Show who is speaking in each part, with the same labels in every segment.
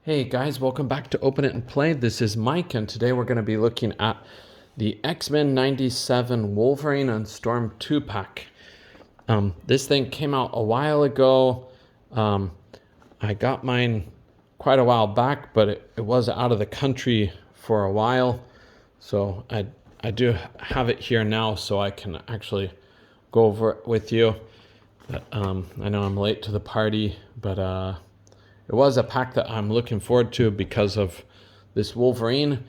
Speaker 1: Hey guys, welcome back to Open It and Play. This is Mike, and today we're going to be looking at the X-Men 97 Wolverine and Storm 2-pack. This thing came out a while ago. I got mine quite a while back, but it was out of the country for a while. So I do have it here now, so I can actually go over it with you. But, I know I'm late to the party, but it was a pack that I'm looking forward to because of this Wolverine.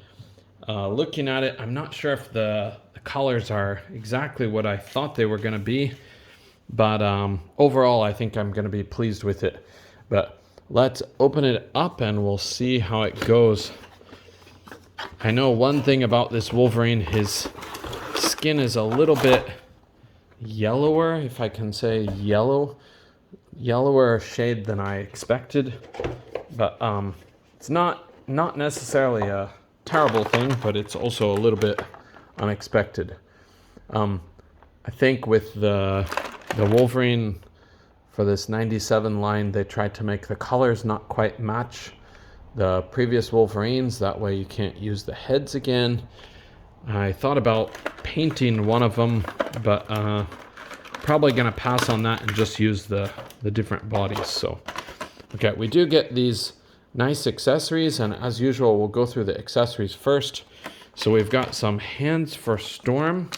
Speaker 1: Looking at it, I'm not sure if the colors are exactly what I thought they were going to be, but overall I think I'm going to be pleased with it. But let's open it up and we'll see how it goes. I know one thing about this Wolverine, his skin is a little bit yellower, if I can say yellower shade than I expected, but it's not necessarily a terrible thing, but it's also a little bit unexpected. I think with the Wolverine for this 97 line, they tried to make the colors not quite match the previous Wolverines. That way you can't use the heads again. I thought about painting one of them, but probably gonna pass on that and just use the different bodies. So okay, we do get these nice accessories, and as usual we'll go through the accessories first. So we've got some hands for Storm,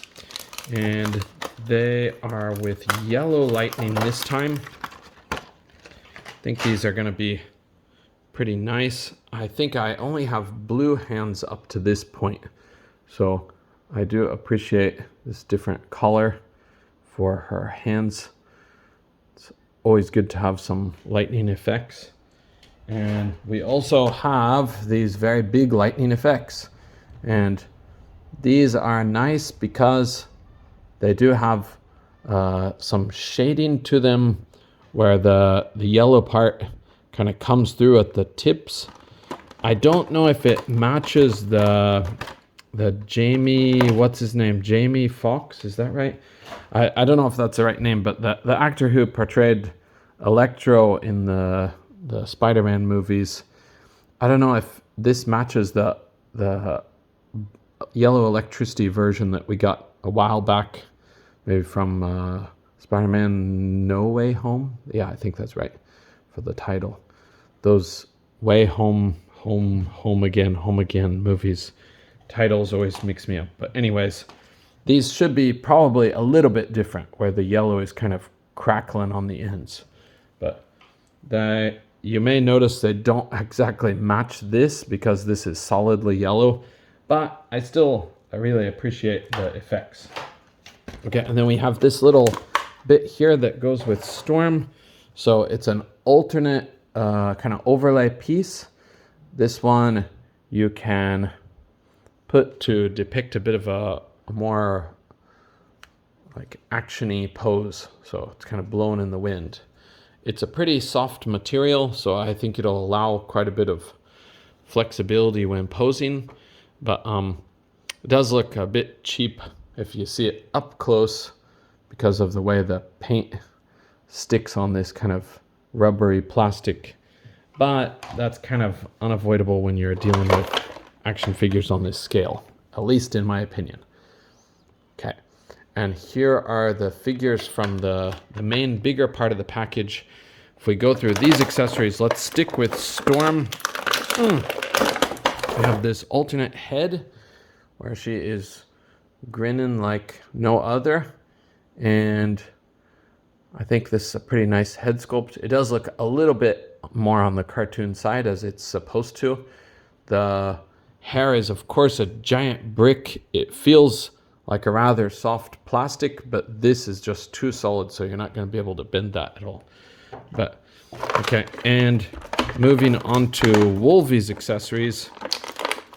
Speaker 1: and they are with yellow lightning this time. I think these are gonna be pretty nice. I think I only have blue hands up to this point, so I do appreciate this different color for her hands. It's always good to have some lightning effects. And we also have these very big lightning effects. And these are nice because they do have some shading to them where the yellow part kind of comes through at the tips. I don't know if it matches the Jamie, what's his name? Jamie Foxx, is that right? I don't know if that's the right name, but the actor who portrayed Electro in the Spider-Man movies, I don't know if this matches the yellow electricity version that we got a while back, maybe from Spider-Man No Way Home. Yeah, I think that's right for the title. Those Way Home Again movies, titles always mix me up. But anyways, these should be probably a little bit different, where the yellow is kind of crackling on the ends. But you may notice they don't exactly match this because this is solidly yellow, but I really appreciate the effects. Okay, and then we have this little bit here that goes with Storm. So it's an alternate kind of overlay piece. This one you can put to depict a bit of a more like actiony pose, so it's kind of blown in the wind. It's a pretty soft material, so I think it'll allow quite a bit of flexibility when posing, but it does look a bit cheap if you see it up close because of the way the paint sticks on this kind of rubbery plastic, but that's kind of unavoidable when you're dealing with action figures on this scale, at least in my opinion. Okay, and here are the figures from the main bigger part of the package. If we go through these accessories, let's stick with Storm. We have this alternate head where she is grinning like no other, and I think this is a pretty nice head sculpt. It does look a little bit more on the cartoon side, as it's supposed to. The hair is of course a giant brick. It feels like a rather soft plastic, but this is just too solid, so you're not going to be able to bend that at all. But okay, and moving on to Wolvie's accessories,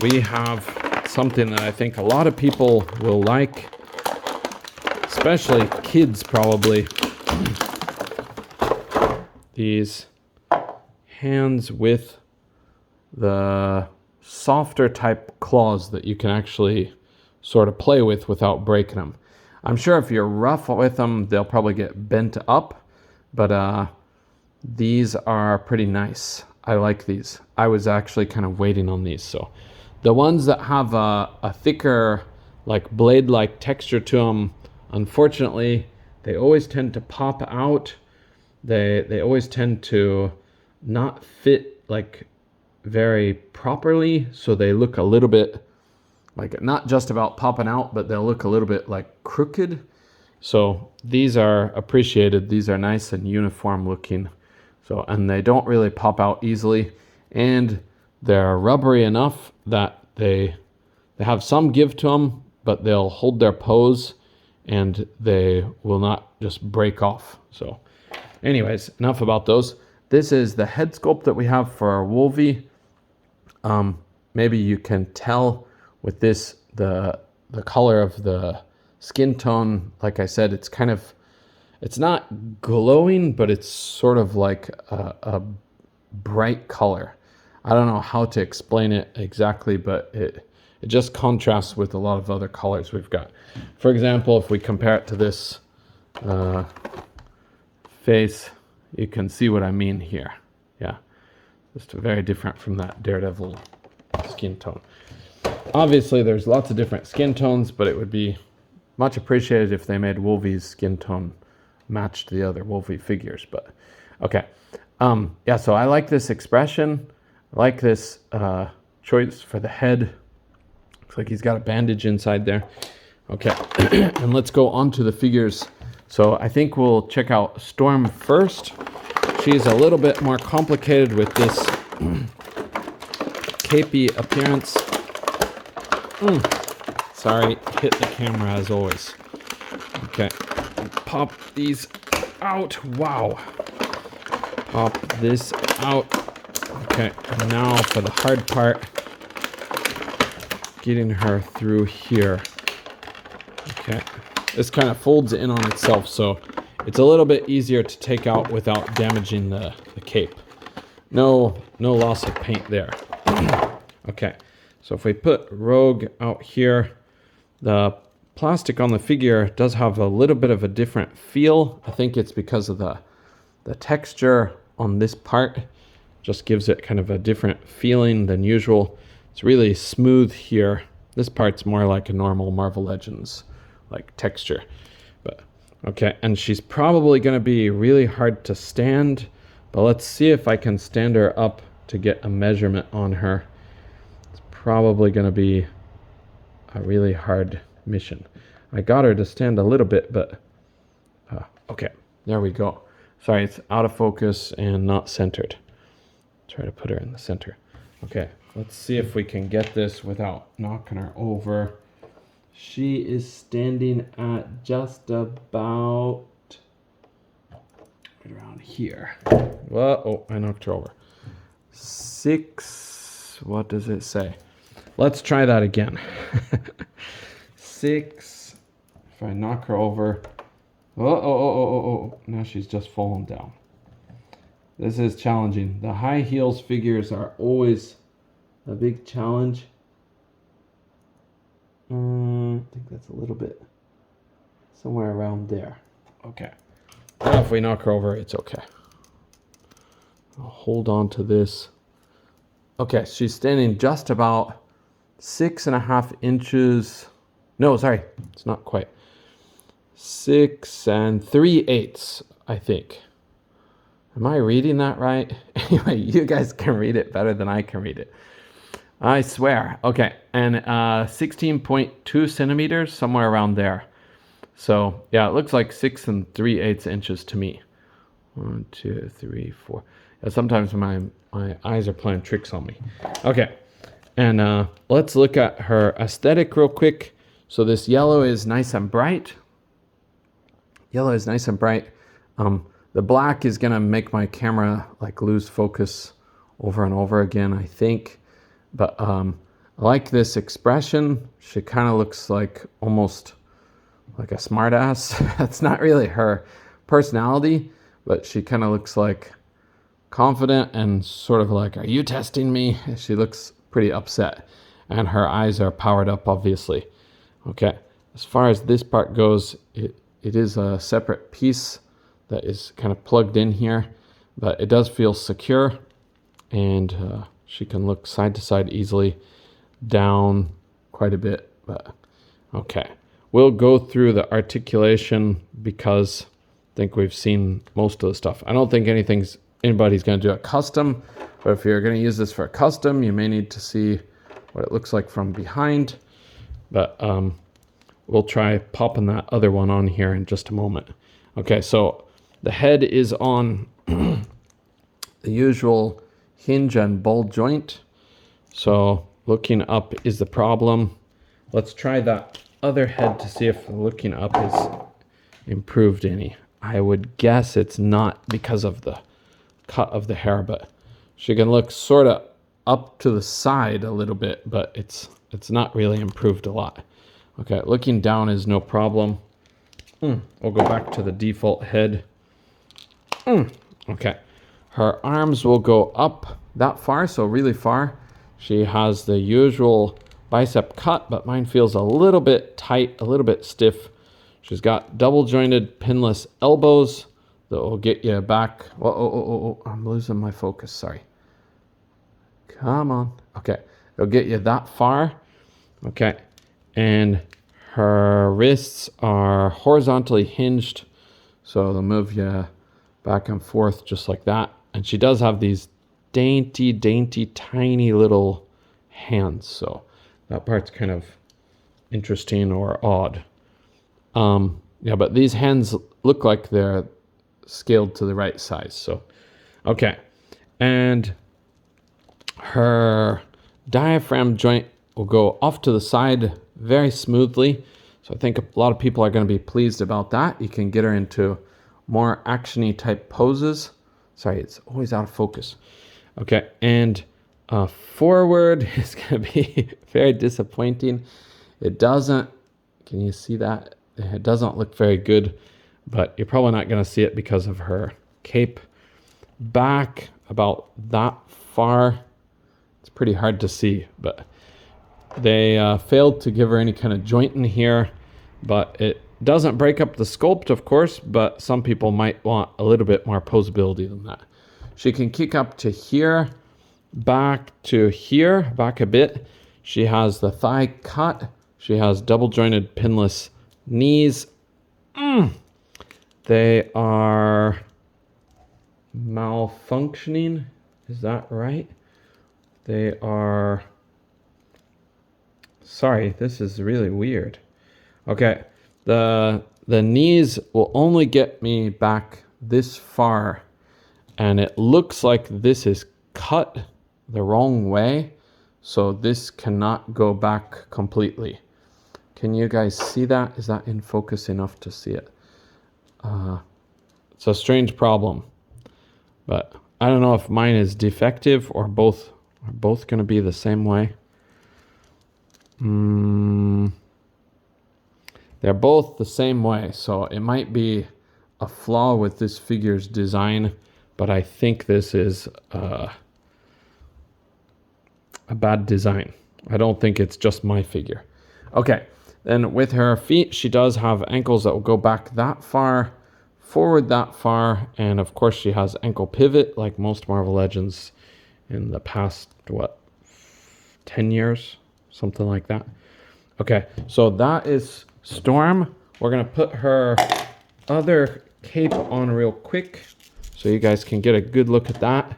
Speaker 1: we have something that I think a lot of people will like, especially kids probably. These hands with the softer type claws that you can actually sort of play with without breaking them. I'm sure if you're rough with them, they'll probably get bent up, but these are pretty nice. I like these. I was actually kind of waiting on these. So the ones that have a thicker, like blade-like texture to them, unfortunately, they always tend to pop out. They always tend to not fit like very properly, so they look a little bit like not just about popping out, but they'll look a little bit like crooked. So these are appreciated. These are nice and uniform looking. So, and they don't really pop out easily, and they're rubbery enough that they have some give to them, but they'll hold their pose and they will not just break off. So anyways, enough about those. This is the head sculpt that we have for our Wolvie. Maybe you can tell with this, the color of the skin tone. Like I said, it's kind of, it's not glowing, but it's sort of like a bright color. I don't know how to explain it exactly, but it just contrasts with a lot of other colors we've got. For example, if we compare it to this face, you can see what I mean here. Yeah, just very different from that Daredevil skin tone. Obviously, there's lots of different skin tones, but it would be much appreciated if they made Wolvie's skin tone matched the other Wolvie figures. But okay, yeah. So I like this expression. I like this choice for the head. Looks like he's got a bandage inside there. Okay, and let's go on to the figures. So I think we'll check out Storm first. She's a little bit more complicated with this capey appearance. Sorry, hit the camera as always. Okay, pop these out. Wow. Pop this out. Okay, and now for the hard part. Getting her through here. Okay, this kind of folds in on itself, so it's a little bit easier to take out without damaging the cape. No loss of paint there. Okay, so if we put Rogue out here, the plastic on the figure does have a little bit of a different feel. I think it's because of the texture on this part. Just gives it kind of a different feeling than usual. It's really smooth here. This part's more like a normal Marvel Legends like texture. But okay, and she's probably going to be really hard to stand, but let's see if I can stand her up to get a measurement on her. It's probably going to be a really hard mission. I got her to stand a little bit, but okay, there we go. Sorry, it's out of focus and not centered. Try to put her in the center. Okay, let's see if we can get this without knocking her over. She is standing at just about right around here. Well, oh, I knocked her over. 6, what does it say? Let's try that again. 6, if I knock her over. Oh, now she's just fallen down. This is challenging. The high heels figures are always a big challenge. I think that's a little bit somewhere around there. Okay. Now if we knock her over, it's okay. I'll hold on to this. Okay, she's standing just about 6.5 inches. No, sorry, it's not quite. 6 3/8, I think. Am I reading that right? Anyway, you guys can read it better than I can read it. I swear. Okay, and 16.2 centimeters, somewhere around there. So yeah, it looks like 6 3/8 inches to me. 1, 2, 3, 4. Yeah, sometimes my eyes are playing tricks on me. Okay, and let's look at her aesthetic real quick. So this yellow is nice and bright. Yellow is nice and bright. The black is gonna make my camera like lose focus over and over again, I think. But I like this expression. She kind of looks like almost like a smartass. That's not really her personality, but she kind of looks like confident and sort of like, are you testing me? She looks pretty upset, and her eyes are powered up, obviously. Okay, as far as this part goes, it is a separate piece that is kind of plugged in here, but it does feel secure. and she can look side to side easily, down quite a bit. But okay, we'll go through the articulation because I think we've seen most of the stuff. I don't think anybody's going to do a custom, but if you're going to use this for a custom, you may need to see what it looks like from behind. But we'll try popping that other one on here in just a moment. Okay, so the head is on the usual hinge and ball joint. So looking up is the problem. Let's try that other head to see if looking up is improved any. I would guess it's not because of the cut of the hair, but she can look sort of up to the side a little bit, but it's not really improved a lot. Okay, looking down is no problem. We'll go back to the default head. Okay, her arms will go up that far, so really far. She has the usual bicep cut, but mine feels a little bit tight, a little bit stiff. She's got double jointed pinless elbows that will get you back. Oh, I'm losing my focus, sorry. Come on. Okay, it'll get you that far. Okay, and her wrists are horizontally hinged, so they'll move you back and forth just like that. And she does have these dainty, tiny little hands, so that part's kind of interesting or odd. Yeah, but these hands look like they're scaled to the right size, so okay. And her diaphragm joint will go off to the side very smoothly, so I think a lot of people are going to be pleased about that. You can get her into more actiony type poses. Sorry, it's always out of focus. Okay, and forward is going to be very disappointing. It doesn't, can you see that? It doesn't look very good, but you're probably not going to see it because of her cape. Back about that far, it's pretty hard to see, but they failed to give her any kind of joint in here, but it doesn't break up the sculpt, of course, but some people might want a little bit more posability than that. She can kick up to here, back to here, back a bit. She has the thigh cut. She has double jointed pinless knees. They are malfunctioning. Is that right? They are... Sorry, this is really weird. Okay, the knees will only get me back this far, and it looks like this is cut the wrong way, so this cannot go back completely. Can you guys see that? Is that in focus enough to see it? It's a strange problem, but I don't know if mine is defective or both are going to be the same way. They're both the same way, so it might be a flaw with this figure's design, but I think this is a bad design. I don't think it's just my figure. Okay, then with her feet, she does have ankles that will go back that far, forward that far, and of course she has ankle pivot like most Marvel Legends in the past, 10 years? Something like that. Okay, so that is Storm. We're gonna put her other cape on real quick so you guys can get a good look at that.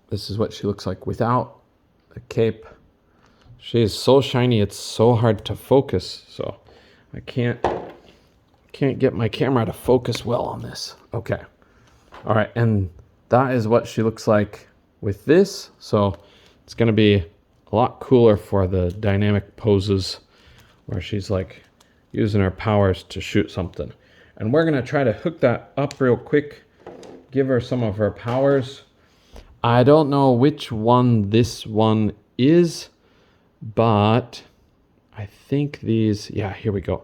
Speaker 1: This is what she looks like without the cape. She is so shiny, it's so hard to focus, so I can't get my camera to focus well on this. Okay, all right, and that is what she looks like with this. So it's gonna be a lot cooler for the dynamic poses where she's like using her powers to shoot something. And we're gonna try to hook that up real quick, give her some of her powers. I don't know which one this one is, but I think these, yeah, here we go.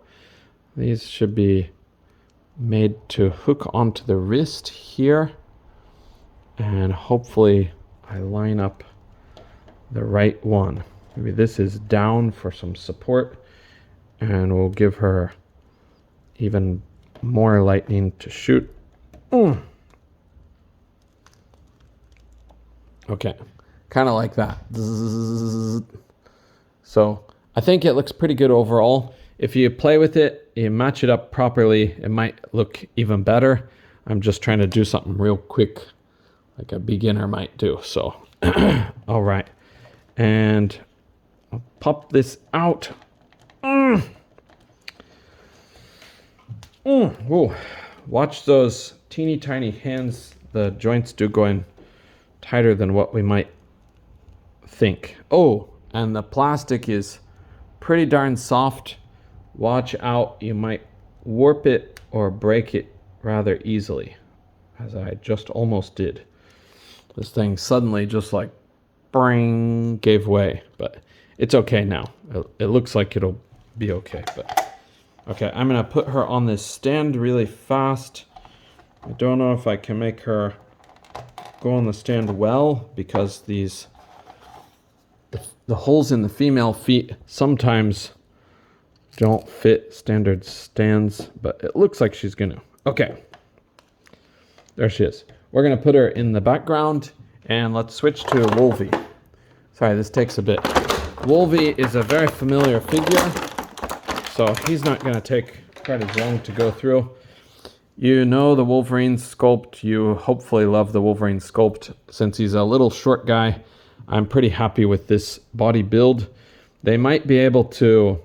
Speaker 1: These should be made to hook onto the wrist here. And hopefully I line up the right one. Maybe this is down for some support, and we'll give her even more lightning to shoot. Okay, kind of like that. Zzz. So I think it looks pretty good overall. If you play with it, you match it up properly, it might look even better. I'm just trying to do something real quick, like a beginner might do. So, all right. And I'll pop this out. Whoa. Watch those teeny tiny hands. The joints do go in tighter than what we might think. Oh, and the plastic is pretty darn soft. Watch out, you might warp it or break it rather easily, as I just almost did. This thing suddenly just like bring gave way, but it's okay now. It looks like it'll be okay, but okay, I'm gonna put her on this stand really fast. I don't know if I can make her go on the stand well because the holes in the female feet sometimes don't fit standard stands, but it looks like she's gonna. Okay, there she is. We're gonna put her in the background and let's switch to Wolvie. Sorry, this takes a bit. Wolvie is a very familiar figure, so he's not gonna take quite as long to go through. You know the Wolverine sculpt. You hopefully love the Wolverine sculpt. Since he's a little short guy, I'm pretty happy with this body build. They might be able to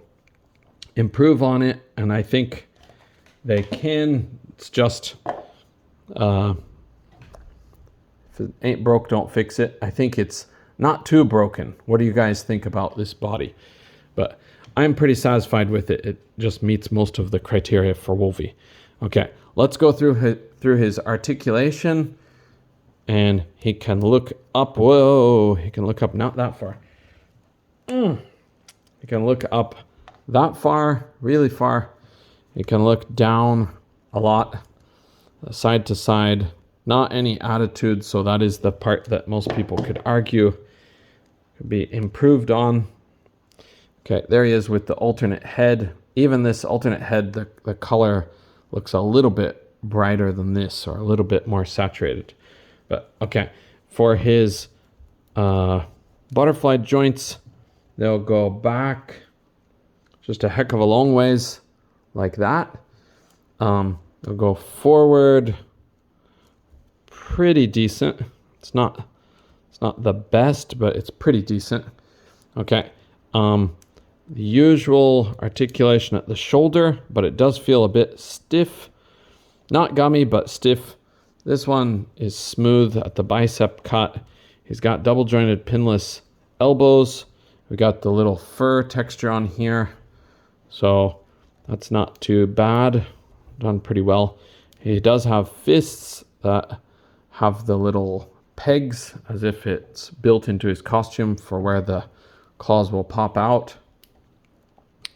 Speaker 1: improve on it, and I think they can. It's just if it ain't broke, don't fix it. I think it's not too broken. What do you guys think about this body? But I'm pretty satisfied with it. It just meets most of the criteria for Wolvie. Okay, let's go through his articulation, and he can look up. Whoa, he can look up not that far. He can look up that far, really far. He can look down a lot, side to side. Not any attitude, so that is the part that most people could argue could be improved on. Okay, there he is with the alternate head. Even this alternate head, the color looks a little bit brighter than this, or a little bit more saturated. But okay, for his butterfly joints, they'll go back just a heck of a long ways, like that. They'll go forward pretty decent. It's not the best, but it's pretty decent. Okay. The usual articulation at the shoulder, but it does feel a bit stiff. Not gummy, but stiff. This one is smooth at the bicep cut. He's got double jointed pinless elbows. We got the little fur texture on here. So that's not too bad. Done pretty well. He does have fists that have the little pegs as if it's built into his costume for where the claws will pop out.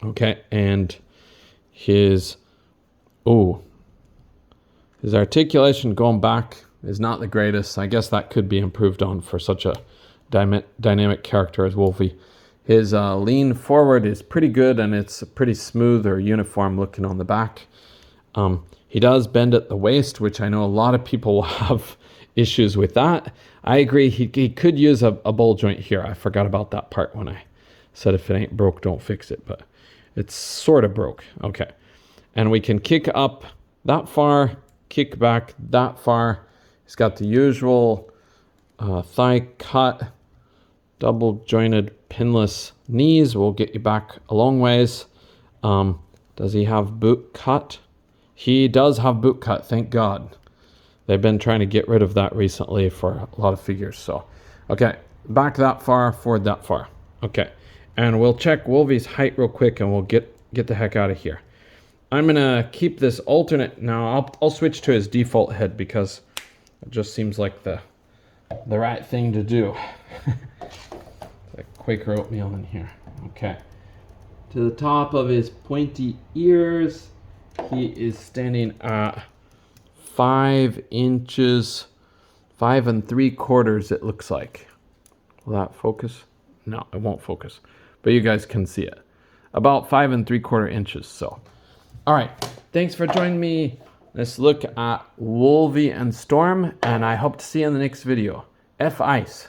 Speaker 1: Okay, and his articulation going back is not the greatest. I guess that could be improved on for such a dynamic character as Wolvie. His lean forward is pretty good, and it's pretty smooth or uniform looking on the back. He does bend at the waist, which I know a lot of people will have issues with that. I agree, he could use a ball joint here. I forgot about that part when I said if it ain't broke, don't fix it, but it's sort of broke. Okay, and we can kick up that far, kick back that far. He's got the usual thigh cut, double jointed pinless knees. Will get you back a long ways. Does he have boot cut? He does have boot cut, thank God. They've been trying to get rid of that recently for a lot of figures. So, okay, back that far, forward that far. Okay, and we'll check Wolvie's height real quick, and we'll get the heck out of here. I'm gonna keep this alternate now. I'll switch to his default head because it just seems like the right thing to do. It's like Quaker oatmeal in here. Okay, to the top of his pointy ears, he is standing at 5 inches, 5 3/4, it looks like. Will that focus? No, it won't focus, but you guys can see it. About 5 3/4 inches, so. All right, thanks for joining me. Let's look at Wolvie and Storm, and I hope to see you in the next video. F ice.